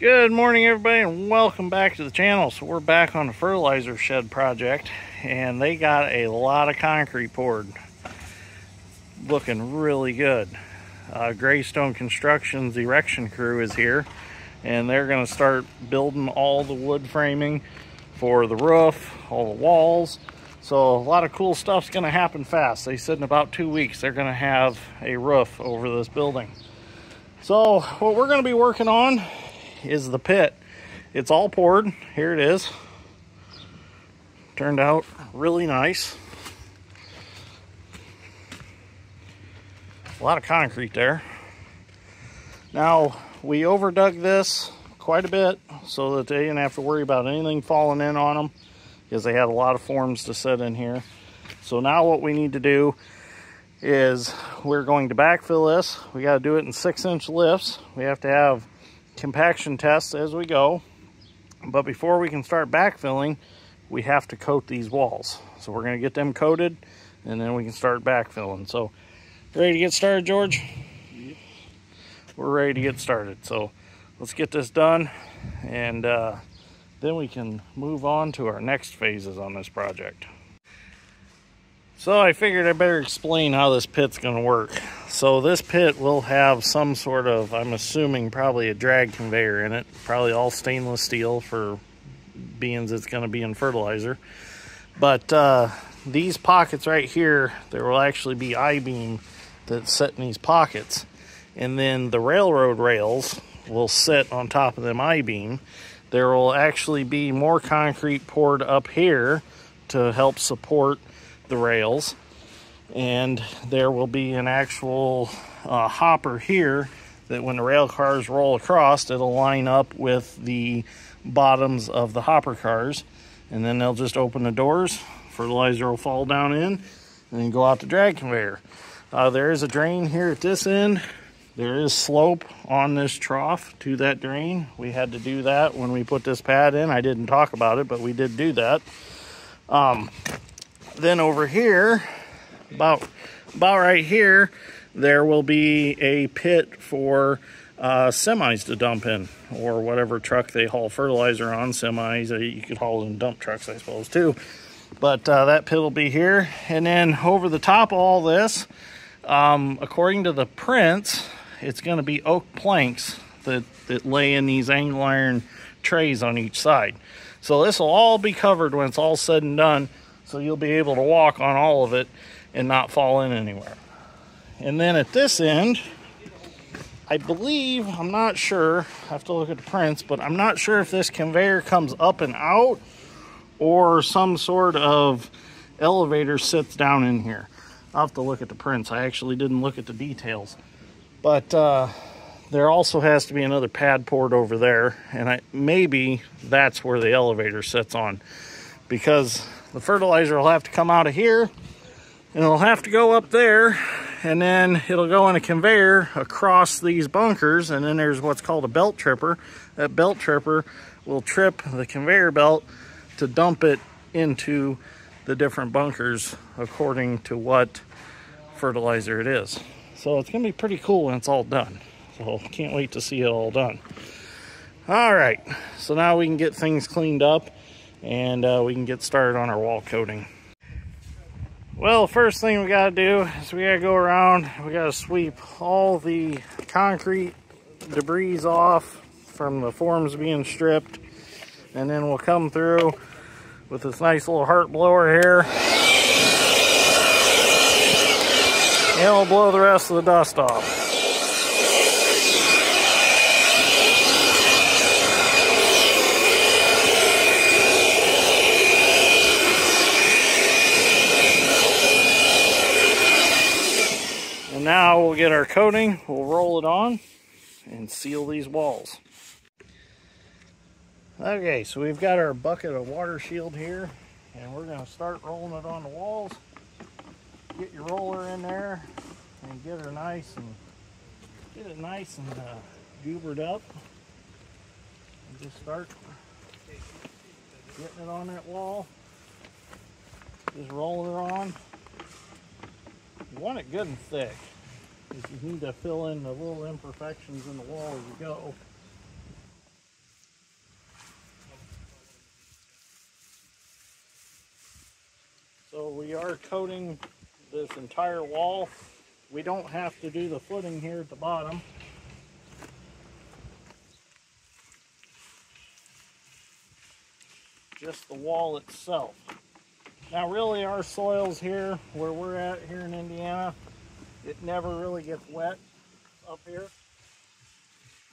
Good morning, everybody, and welcome back to the channel. So we're back on the fertilizer shed project, and they got a lot of concrete poured. Looking really good. Greystone Construction's erection crew is here, and they're going to start building all the wood framing for the roof, all the walls. So a lot of cool stuff's going to happen fast. They said in about 2 weeks they're going to have a roof over this building. So what we're going to be working on is the pit. It's all poured. Here it is. Turned out really nice. A lot of concrete there. Now, we overdug this quite a bit so that they didn't have to worry about anything falling in on them, because they had a lot of forms to set in here. So now what we need to do is we're going to backfill this. We got to do it in 6-inch lifts. We have to have compaction tests as we go, but before we can start backfilling, we have to coat these walls. So we're going to get them coated, and then we can start backfilling. So ready to get started, George? Yep. We're ready to get started. So let's get this done, and then we can move on to our next phases on this project. So I figured I better explain how this pit's going to work. So this pit will have some sort of, I'm assuming probably a drag conveyor in it, probably all stainless steel for being it's going to be in fertilizer. But these pockets right here, there will actually be I-beam that's set in these pockets. And then the railroad rails will sit on top of them I-beam. There will actually be more concrete poured up here to help support the rails, and there will be an actual hopper here that when the rail cars roll across, it'll line up with the bottoms of the hopper cars, and then they'll just open the doors, fertilizer will fall down in, and then go out the drag conveyor. There is a drain here at this end. There is slope on this trough to that drain. We had to do that when we put this pad in. I didn't talk about it, but we did do that. Then over here, about right here, there will be a pit for semis to dump in, or whatever truck they haul fertilizer on. Semis, you could haul in dump trucks, I suppose, too. But that pit will be here. And then over the top of all this, according to the prints, it's going to be oak planks that lay in these angle iron trays on each side. So this will all be covered when it's all said and done. So you'll be able to walk on all of it and not fall in anywhere. And then at this end, I believe, I'm not sure, I have to look at the prints, but I'm not sure if this conveyor comes up and out or some sort of elevator sits down in here. I'll have to look at the prints. I actually didn't look at the details. But there also has to be another pad poured over there, and maybe that's where the elevator sits on, because the fertilizer will have to come out of here, and it'll have to go up there, and then it'll go in a conveyor across these bunkers, and then there's what's called a belt tripper. That belt tripper will trip the conveyor belt to dump it into the different bunkers according to what fertilizer it is. So it's going to be pretty cool when it's all done. So can't wait to see it all done. All right, so now we can get things cleaned up, and we can get started on our wall coating. Well, first thing we got to do is we got to go around, we got to sweep all the concrete debris off from the forms being stripped, and then we'll come through with this nice little heart blower here, and we'll blow the rest of the dust off. Now we'll get our coating, we'll roll it on, and seal these walls. Okay, so we've got our bucket of water shield here, and we're going to start rolling it on the walls. Get your roller in there and get it nice and goobered up. And just start getting it on that wall. Just roll it on. You want it good and thick. You need to fill in the little imperfections in the wall as you go. we are coating this entire wall. We don't have to do the footing here at the bottom. Just the wall itself. Now really our soils here, where we're at here in Indiana, it never really gets wet up here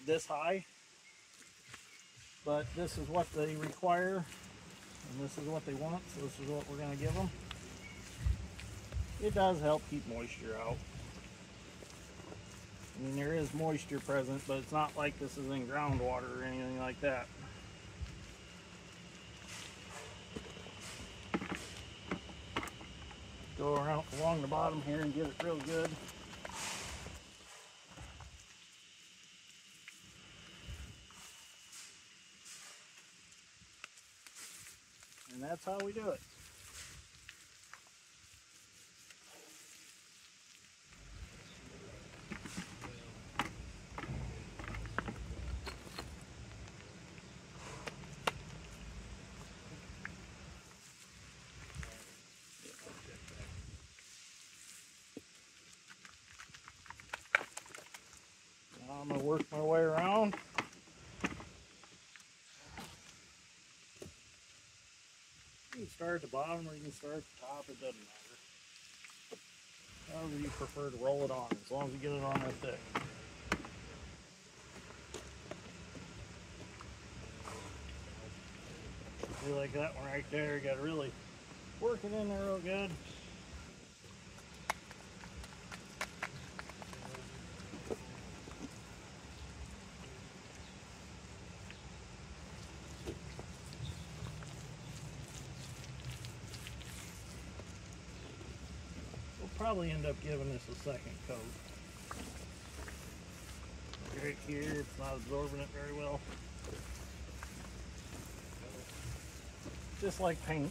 this high. But this is what they require, and this is what they want, so this is what we're going to give them. It does help keep moisture out. I mean, there is moisture present, but it's not like this is in groundwater or anything like that. Go around along the bottom here and get it real good. And that's how we do it. Now I'm going to work my way around. You can start at the bottom or you can start at the top, it doesn't matter. However you prefer to roll it on, as long as you get it on there thick. See, like that one right there, you got to really work it in there real good. Probably end up giving this a second coat. Right here, it's not absorbing it very well. Just like paint.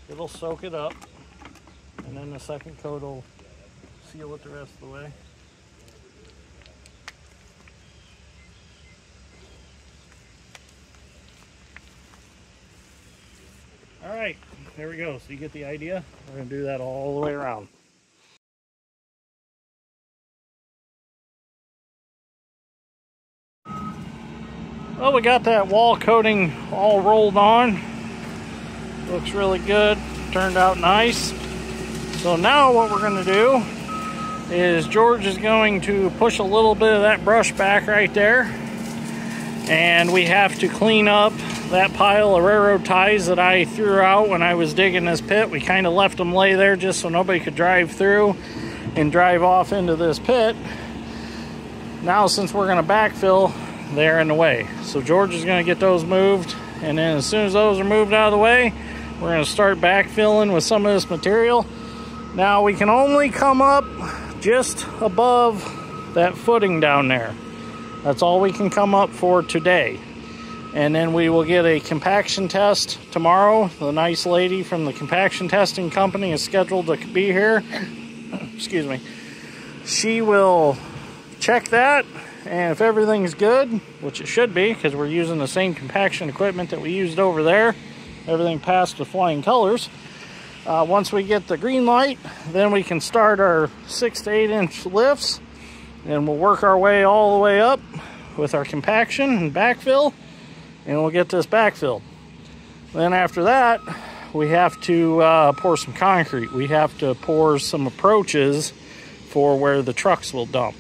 It'll soak it up, and then the second coat will seal it the rest of the way. All right, there we go. So you get the idea. We're going to do that all the way around. Well, we got that wall coating all rolled on. Looks really good. Turned out nice. So now what we're going to do is George is going to push a little bit of that brush back right there. And we have to clean up that pile of railroad ties that I threw out when I was digging this pit. We kind of left them lay there just so nobody could drive through and drive off into this pit. Now, since we're going to backfill, they're in the way. So George is going to get those moved, and then as soon as those are moved out of the way, we're going to start backfilling with some of this material. Now we can only come up just above that footing down there. That's all we can come up for today. And then we will get a compaction test tomorrow. The nice lady from the compaction testing company is scheduled to be here. Excuse me. She will check that, and if everything's good, which it should be because we're using the same compaction equipment that we used over there, everything passed with flying colors. Once we get the green light, then we can start our 6 to 8 inch lifts. And we'll work our way all the way up with our compaction and backfill, and we'll get this backfilled. Then after that, we have to pour some concrete. We have to pour some approaches for where the trucks will dump.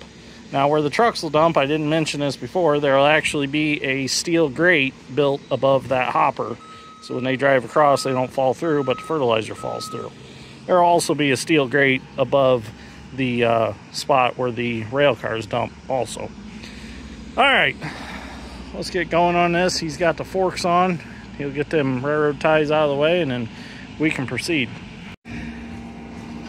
Now, where the trucks will dump, I didn't mention this before, there will actually be a steel grate built above that hopper. So when they drive across, they don't fall through, but the fertilizer falls through. There will also be a steel grate above the spot where the rail cars dump also. All right, let's get going on this. He's got the forks on. He'll get them railroad ties out of the way, and then we can proceed.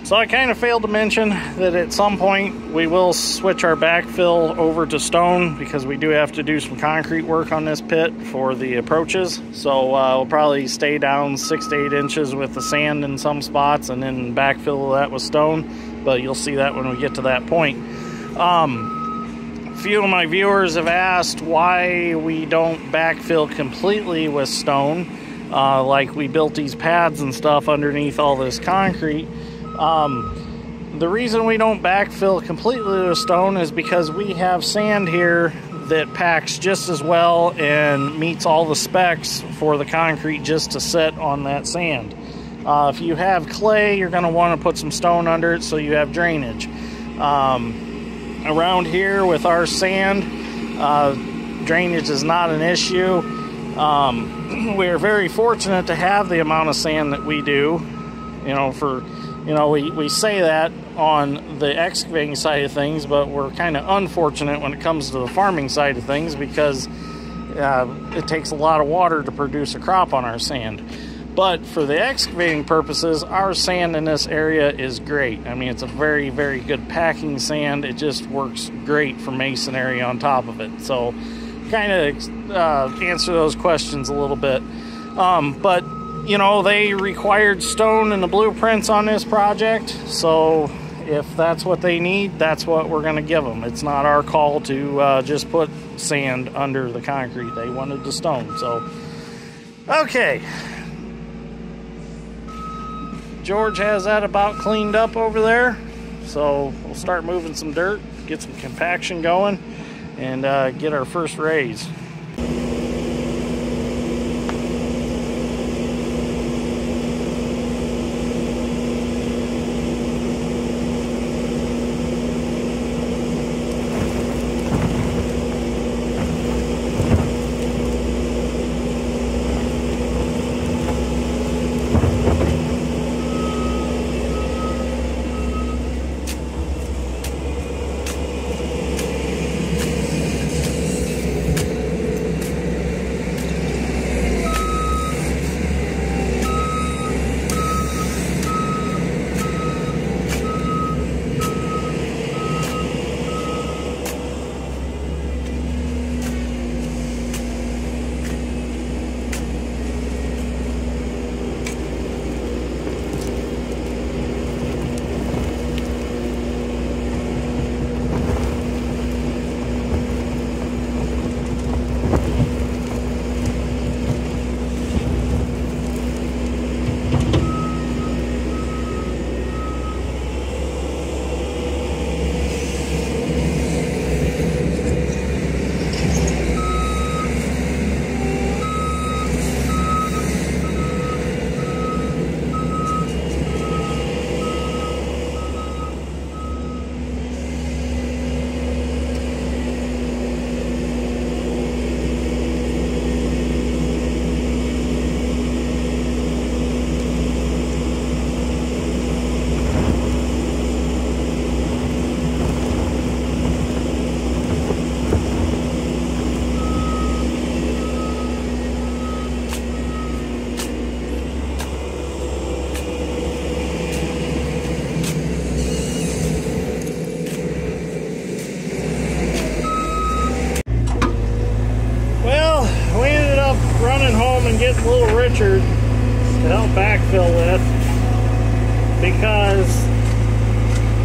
So I kind of failed to mention that at some point we will switch our backfill over to stone because we do have to do some concrete work on this pit for the approaches. So we'll probably stay down 6 to 8 inches with the sand in some spots and then backfill that with stone. But you'll see that when we get to that point. A few of my viewers have asked why we don't backfill completely with stone. like we built these pads and stuff underneath all this concrete. The reason we don't backfill completely with stone is because we have sand here that packs just as well and meets all the specs for the concrete just to sit on that sand. If you have clay, you're going to want to put some stone under it so you have drainage. Around here with our sand, drainage is not an issue. We're very fortunate to have the amount of sand that we do. We say that on the excavating side of things, but we're kind of unfortunate when it comes to the farming side of things because it takes a lot of water to produce a crop on our sand. But for the excavating purposes, our sand in this area is great. I mean, it's a very, very good packing sand. It just works great for masonry on top of it. So kind of answer those questions a little bit. But they required stone in the blueprints on this project, so if that's what they need, that's what we're going to give them. It's not our call to just put sand under the concrete. They wanted the stone, so okay. George has that about cleaned up over there, so we'll start moving some dirt, get some compaction going, and get our first raise. Getting little Richard to help backfill with because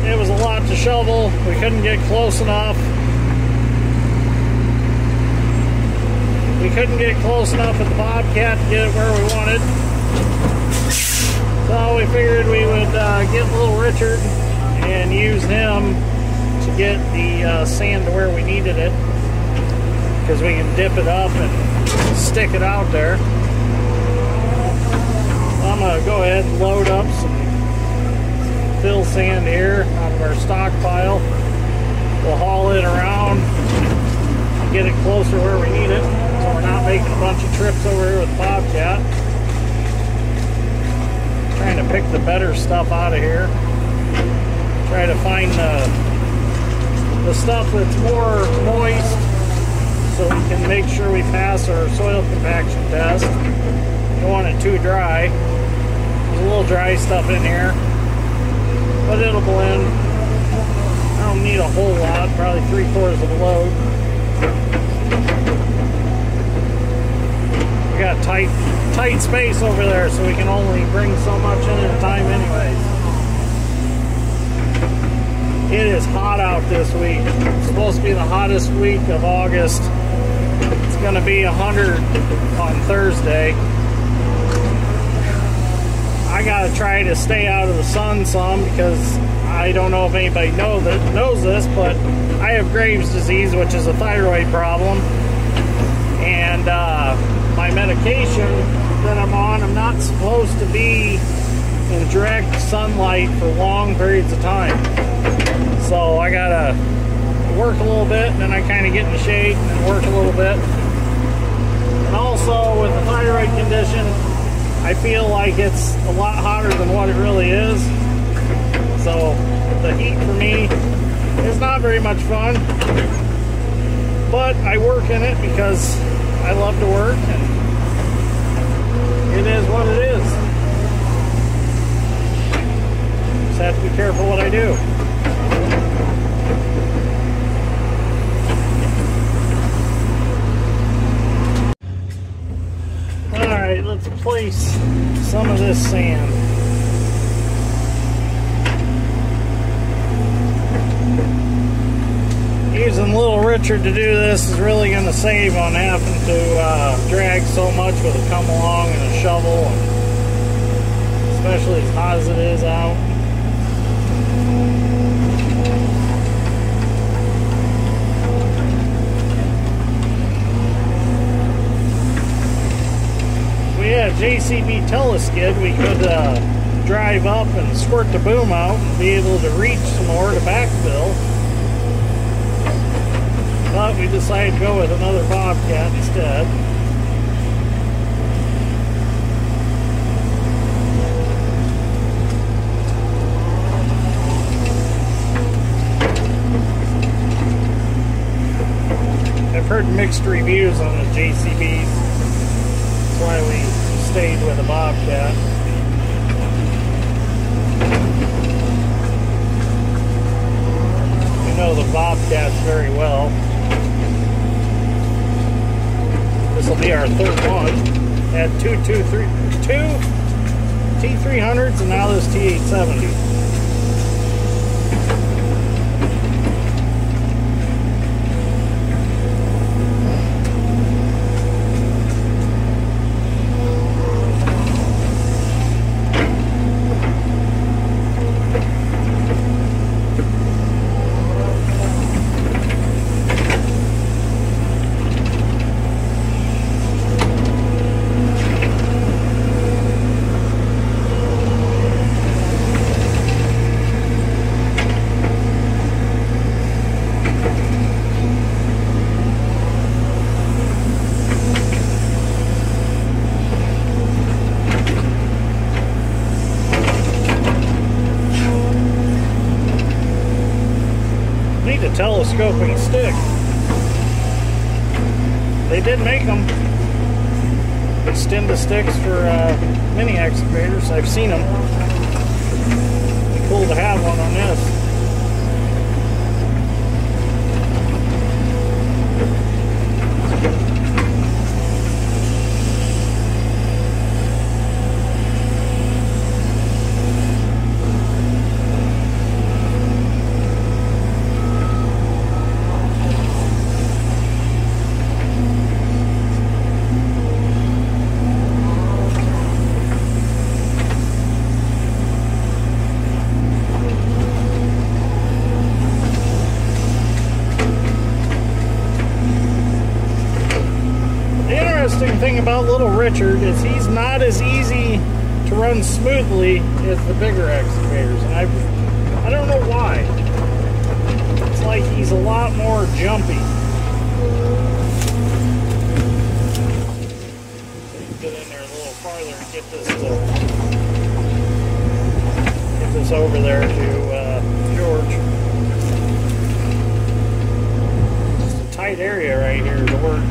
it was a lot to shovel. We couldn't get close enough. We couldn't get close enough with the Bobcat to get it where we wanted. So we figured we would get little Richard and use him to get the sand to where we needed it, because we can dip it up and stick it out there. I'm going to go ahead and load up some fill sand here out of our stockpile. We'll haul it around and get it closer where we need it, so we're not making a bunch of trips over here with the Bobcat. Trying to pick the better stuff out of here. Try to find the stuff that's more moist, so we can make sure we pass our soil compaction test. Don't want it too dry. There's a little dry stuff in here, but it'll blend. I don't need a whole lot, probably 3/4 of a load. We got tight space over there, so we can only bring so much in at a time anyways. It is hot out this week. It's supposed to be the hottest week of August. It's going to be 100 on Thursday. I gotta try to stay out of the sun some, because I don't know if anybody knows this, but I have Graves' disease, which is a thyroid problem. And my medication that I'm on, I'm not supposed to be in direct sunlight for long periods of time. So I gotta work a little bit, and then I kind of get in the shade and then work a little bit. And also with the thyroid condition, I feel like it's a lot hotter than what it really is. So the heat for me is not very much fun, but I work in it because I love to work, and it is what it is. Just have to be careful what I do. Alright, let's place some of this sand. Using Little Richard to do this is really going to save on having to drag so much with a come along and a shovel, and especially as hot as it is out. If we had a JCB teleskid, we could drive up and squirt the boom out and be able to reach some more to backfill. But we decided to go with another Bobcat instead. I've heard mixed reviews on the JCBs. That's why we stayed with a Bobcat. We know the Bobcats very well. This will be our third one. Had two T300s and now this T870. Telescoping stick. They did make them. Extend the sticks for mini excavators. I've seen them. It'd be cool to have one on this. Thing about Little Richard is he's not as easy to run smoothly as the bigger excavators, and I don't know why. It's like he's a lot more jumpy. So you can get in there a little farther and get this over there to George. It's a tight area right here to work.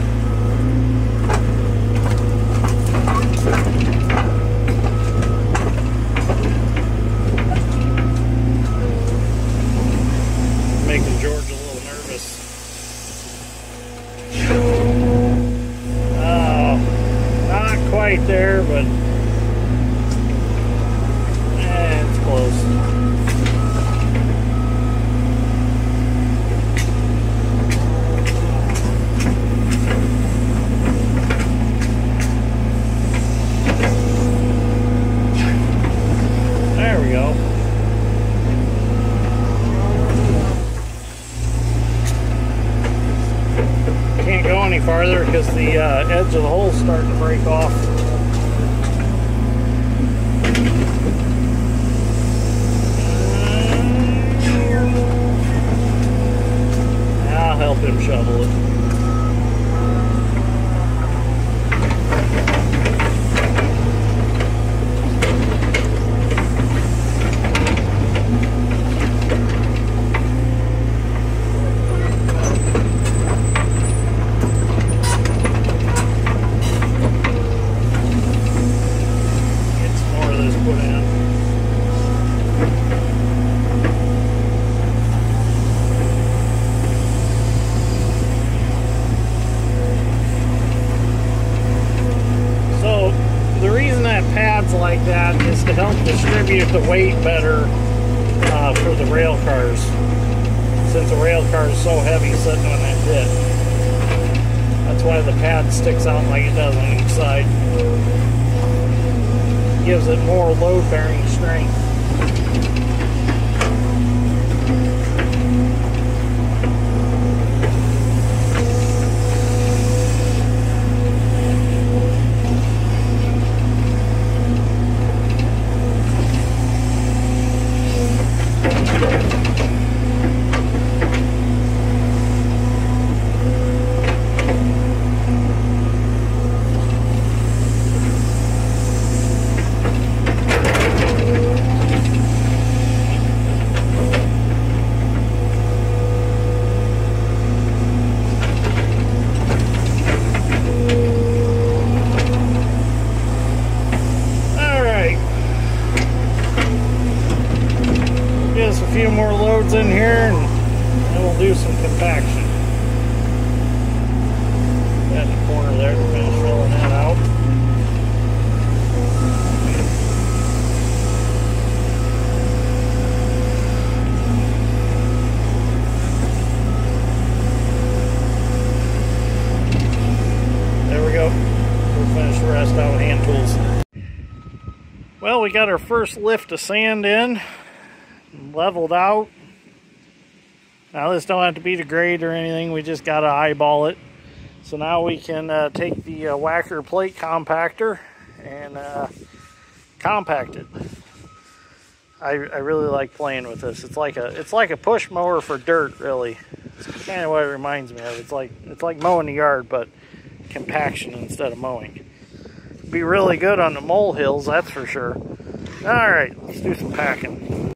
Making George a little nervous. Oh, not quite there, but it's close. Can't go any farther because the edge of the hole's starting to break off. I'll help him shovel it. Like that is to help distribute the weight better for the rail cars, since the rail car is so heavy sitting on that bit. That's why the pad sticks out like it does on each side. Gives it more load bearing strength. A few more loads in here and then we'll do some compaction. Got in the corner there to finish filling that out. There we go. We'll finish the rest out with hand tools. Well, we got our first lift of sand in. Leveled out. Now this don't have to be the grade or anything, we just got to eyeball it. So now we can take the whacker plate compactor and compact it. I really like playing with this. It's like a push mower for dirt, really. It's kind of what it reminds me of. It's like mowing the yard, but compaction instead of mowing. Be really good on the molehills, that's for sure. All right, let's do some packing.